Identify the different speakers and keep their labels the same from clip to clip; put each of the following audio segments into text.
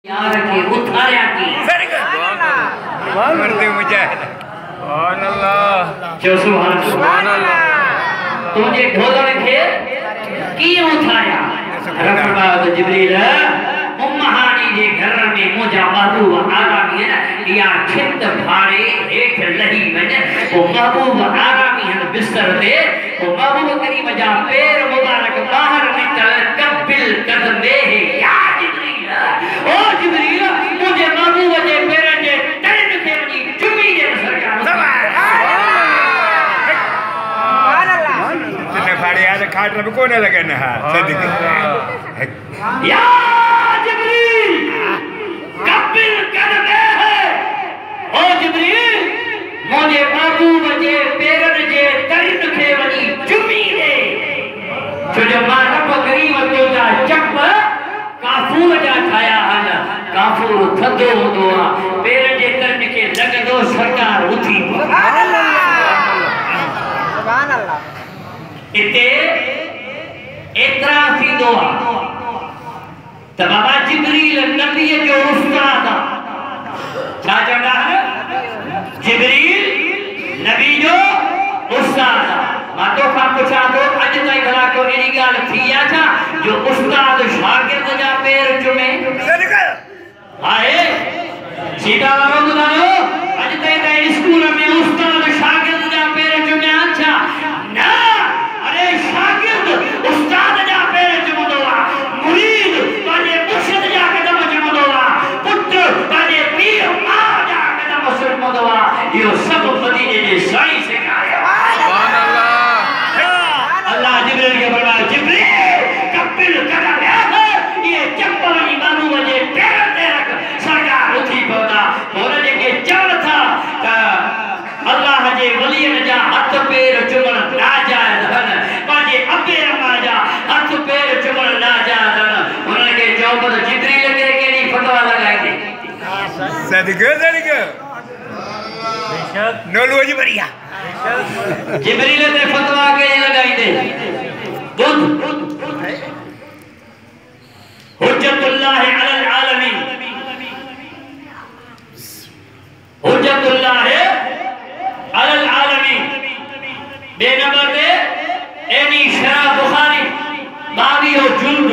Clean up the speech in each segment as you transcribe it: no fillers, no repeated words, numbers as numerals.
Speaker 1: यार के उठाया की
Speaker 2: मरते मुजाहिद सुभान अल्लाह
Speaker 1: जो सुभान अल्लाह तुझे ढोलण के की उठाया रफबाद जिब्रील उम्महानी जे घर में मुजा महबूब आरामी है ना या छित भारे हेठ लही वने ओ महबूब आरामी है बिस्तर दे ओ महबूब करीम जा पैर मुबारक बाहर निकल कबिल कदमे है या जिब्रील ओ जिब्रील मुझे महबूब जे पैर जे तन के वनी चुमी दे सरकार सुभान अल्लाह
Speaker 2: तने फाड़ी आज खाट में कोने लगन है सदिक
Speaker 1: या जिब्रील कबिल कदमे है ओ जिब्रील मुझे महबूब जे पैरन जे तरिन खे वनी चुमी दे जो मां रब करीम तो जा चप काफूर जा ठाया हन काफूर थदो होंदो आ पैरन जे तरिन खे लगदो सरकार उठी सुभान अल्लाह इते एतरा थींदो आ त बाबा जिब्रील नबी जो उस्ताद छा चवंदा आहिनि जिब्रील नबी जो उस्ताद मां तोखां पुछां थो अॼु ताईं भला को अहिड़ी ॻाल्हि थी आहे छा जो उस्ताद शागिर्द जा पेर चुमे आहे सीधा वारो ॿुधायो अॼु ताईं त स्कूल में उस्ताद शागिर्द जा पेर चुमिया छा न अरे शागिर्द उस्ताद जा पेर चुमंदो आहे मुरीद पंहिंजे मुर्शिद जा क़दम चुमंदो आहे पुटु पंहिंजे पीउ माउ जा क़दम चुमंदो आहे इहो सभु मदीने जे साईं सेखारियो
Speaker 2: सुभान अल्लाह
Speaker 1: अल्लाह जिब्रील के फरमाया जिब्रील कबिल कदम है ये चप्पल महबूब जे पैर ते रख सरकार उठी पवंदा हुन जेके चवनि था त अल्लाह जे वलीअ जा हथ पैर चुमण नाजायज़ आहिनि पंहिंजे अबे अम्मा जा हथ पैर चुमण नाजायज़ आहिनि हुननि खे चओ त जिब्रील खे कहिड़ी फतवा लॻाई
Speaker 2: सदिक नोलुओ जी बढ़िया
Speaker 1: जिब्रील ते फतवा कहिड़ी लॻाईंदे बुध हुज्जतुल्लाह अलल आलमीन हुज्जतुल्लाह अलल आलमीन बे नंबर पे एनी शरा बुखारी 22 जुल्द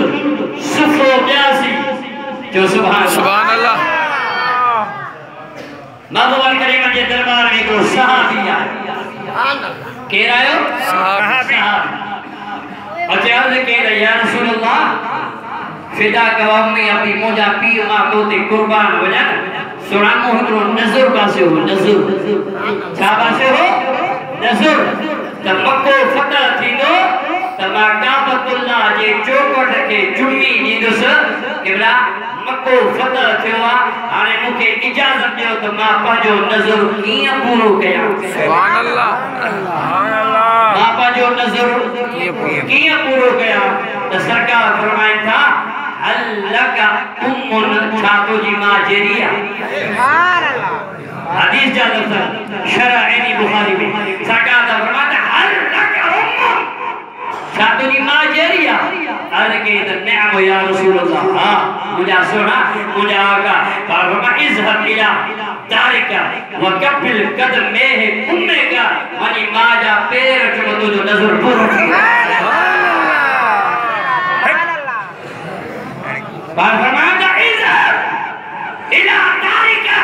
Speaker 1: सफ़ो 82 जो सुभान अल्लाह महबूब करीम जे दरबार में को सहाबी आयो केर आयो
Speaker 2: सहाबी
Speaker 1: अच्छा अर्ज़ केर या रसूल अल्लाह फिदा कवामी अपनी मोजा पी मां तो ते कुर्बान वजन सुना मोहरो नजर पासे हो नजर छा पासे हो नजर त मक्को फतह थींदो त मां काबतुल्लाह जे चौकट के चुमी नींदुस केवला मक्को फतह थियो आ हाने मुके इजाजत दियो त मां पाजो नजर कीअं पूरो कया
Speaker 2: सुभान अल्लाह
Speaker 1: मां पाजो नजर कीअं पूरो कया त सरकार फरमाइन था अल्लाका उम्मुन छातो जी मां जेरिया सुभान अल्लाह हदीस जा लफ्ज शरअनी बुखारी में सरकार दा फरमाता अल्लाका उम्मुन छातो जी मां जेरिया अर्ज़ के त निअम या रसूल अल्लाह हां मुझा सुना मुझा आका फरमा इज़हब इला तारिका व कबिल कदम में उम्मे का वनी मां जा पैर चुमतो जो नजर पूरो फरमाता इज़हब इला तारिका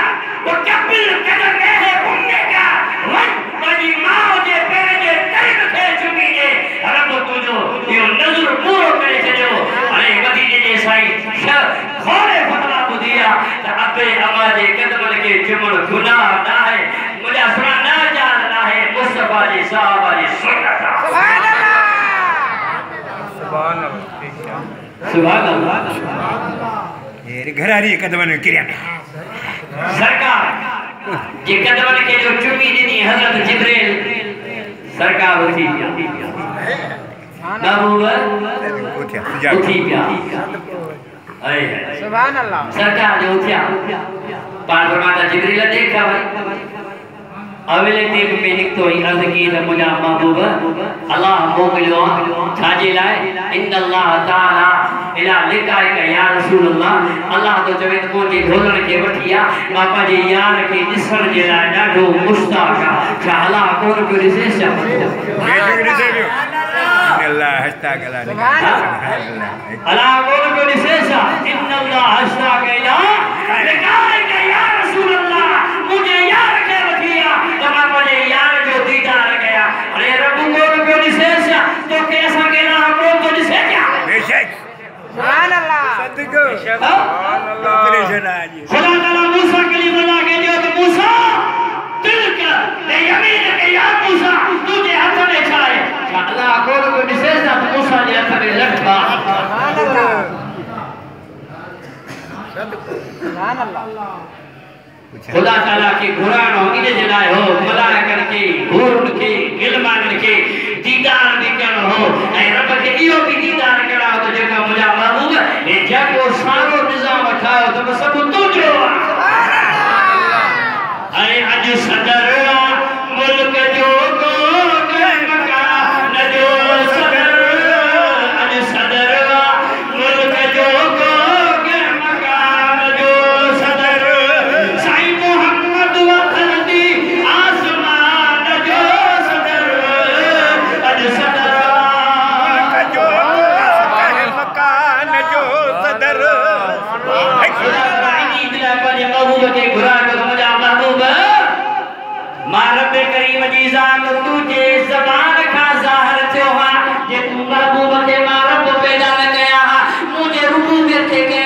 Speaker 1: व कबिल कदम में उम्मे का वनी मां जे पैर जे तन खे चुमी दे रब तुझो यो नजर पूरो करे छजो अरे मदीने जे साईं खोले फतवा बुदिया त अबे अम्मा जे कदमन के चुमण गुनाह ना है मुझा सुना ना जान ना है मुस्तफा जी साहब जी सुन्नत सुभान अल्लाह
Speaker 2: सुभान अल्लाह
Speaker 1: सुभान अल्लाह
Speaker 2: ये घरारी कदमन किरिया
Speaker 1: सरकार जे कदमन के जो चुमी दी हजरत जिब्रील सरकार उठी महबूब उठी पिया अरे
Speaker 3: सुभान अल्लाह
Speaker 1: सरकार जो उठिया पाण फरमाता जिब्रील देखा भाई अवेले टेप में निकतो ही अर्ज़ की त मुझा महबूब अल्लाह मोकिलियो छाजे लाए इन अल्लाह ताला इला लिकाए का या रसूल अल्लाह तो चवे तो मुझे ढोलण के वठिया बापा जी यार के दिसण जे ला डाढो मुश्ताक छा अल्लाह कोन को दिसे छा
Speaker 2: अल्लाह हस्ता गला
Speaker 1: अल्लाह कोन को दिसे छा इन्नल्लाह हस्ता गया लिकाए का या रसूल अल्लाह मुझे यार के वठिया तो बापा जी यार जो दीदार गया अरे रब कोन को दिसे छा तो कैसा के ना कोन को दिसे क्या
Speaker 2: बेशक
Speaker 3: सुभान अल्लाह
Speaker 2: सदको सुभान अल्लाह तेरे जनाजी
Speaker 1: खुदा ताला मूसा कलीमुल्लाह के दियो तो मूसा तिलका ले यमीन के या मूसा तुझे हाथ में छाए अल्लाह कोन को दिसे छा तो मूसा जे हाथ में लठा
Speaker 3: सुभान अल्लाह सुभान अल्लाह
Speaker 1: खुदा ताला के कुरान हो इन जलाए हो मलाइकन के हुरन के गिलमान के दीदार भी कर हो ए रब के इयो भी दीदार करा तो जेका मुजा महबूब ए जेको सारो निजाम ठायो तो सब तुझो सुभान अल्लाह अरे अज सदर मुल्क जो को मकान जो सदर अज सदर मुल्क जो को मकान जो सदर साईं मोहम्मद वफदी आसमान जो सदर अज सदर
Speaker 2: जो मकान जो सदर
Speaker 1: खुदा रानी दिला पर महबूब के खुराक तो मुझा महबूब मारब करीम जी जान तुझे ज़बान का ज़ाहिर थियो हा जे तू महबूब के मारब पैदा न कया हा मुझे रुबूबियत के